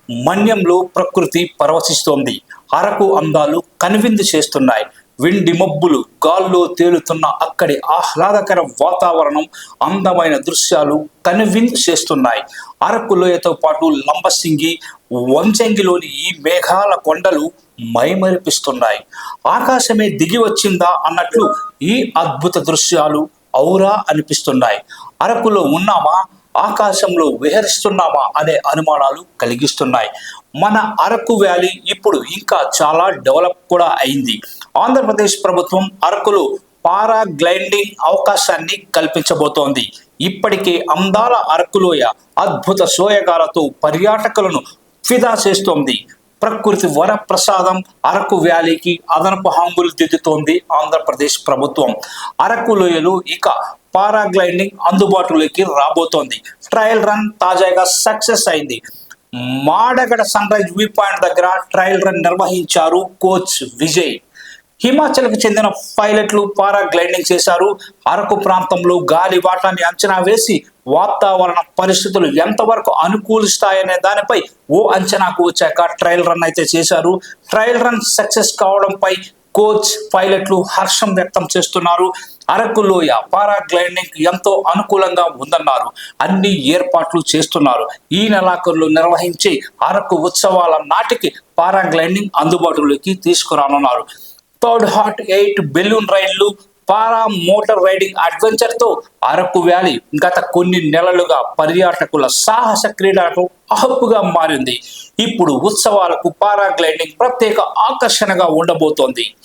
మన్యంలో ప్రకృతి పరవశిస్తోంది. అరకు అందాలు కనువిందు చేస్తున్నాయి. వెండి మబ్బులు గాల్లో తేలుతున్న అక్కడి ఆహ్లాదకర వాతావరణం, అందమైన దృశ్యాలు కనువిందు చేస్తున్నాయి. అరకు లోయతో పాటు లంబసింగి, వంజంగిలోని ఈ మేఘాల కొండలు మైమరిపిస్తున్నాయి. ఆకాశమే దిగి వచ్చిందా అన్నట్లు ఈ అద్భుత దృశ్యాలు ఔరా అనిపిస్తున్నాయి. అరకులో ఉన్నామా, ఆకాశంలో విహరిస్తున్నామా అనే అనుమానాలు కలిగిస్తున్నాయి. మన అరకు వ్యాలీ ఇప్పుడు ఇంకా చాలా డెవలప్ కూడా అయింది. ఆంధ్రప్రదేశ్ ప్రభుత్వం అరకులో పారాగ్లైడింగ్ అవకాశాన్ని కల్పించబోతోంది. ఇప్పటికే అందాల అరకులోయ అద్భుత సోయగాలతో పర్యాటకులను ఫిదా చేస్తోంది. ప్రకృతి వరప్రసాదం అరకు వ్యాలీకి అదనపు హంగులు దిద్దుతోంది ఆంధ్రప్రదేశ్ ప్రభుత్వం. అరకు లోయలో ఇక పారాగ్లైడింగ్ అందుబాటులోకి రాబోతోంది. ట్రయల్ రన్ తాజాగా సక్సెస్ అయింది. Madagada sunrise view point దగ్గర ట్రయల్ రన్ నిర్వహించారు కోచ్ విజయ్. హిమాచల్కు చెందిన పైలట్లు పారాగ్లైడింగ్ చేశారు. అరకు ప్రాంతంలో గాలి వాటాన్ని అంచనా వేసి వాతావరణ పరిస్థితులు ఎంతవరకు అనుకూలిస్తాయనే దానిపై ఓ అంచనాకు వచ్చాక ట్రయల్ రన్ అయితే చేశారు. ట్రయల్ రన్ సక్సెస్ కావడంపై కోచ్, పైలట్లు హర్షం వ్యక్తం చేస్తున్నారు. అరకు లోయ పారాగ్లైడింగ్ ఎంతో అనుకూలంగా ఉందన్నారు. అన్ని ఏర్పాట్లు చేస్తున్నారు. ఈ నెలాఖరులో నిర్వహించే అరకు ఉత్సవాల నాటికి పారాగ్లైడింగ్ అందుబాటులోకి తీసుకురానున్నారు. థర్డ్ హాట్ 8 బెలూన్ రైళ్లు, పారా మోటార్ రైడింగ్ అడ్వెంచర్తో అరకు వ్యాలీ గత కొన్ని నెలలుగా పర్యాటకుల సాహస క్రీడలకు అహప్పుగా మారింది. ఇప్పుడు ఉత్సవాలకు పారాగ్లైడింగ్ ప్రత్యేక ఆకర్షణగా ఉండబోతోంది.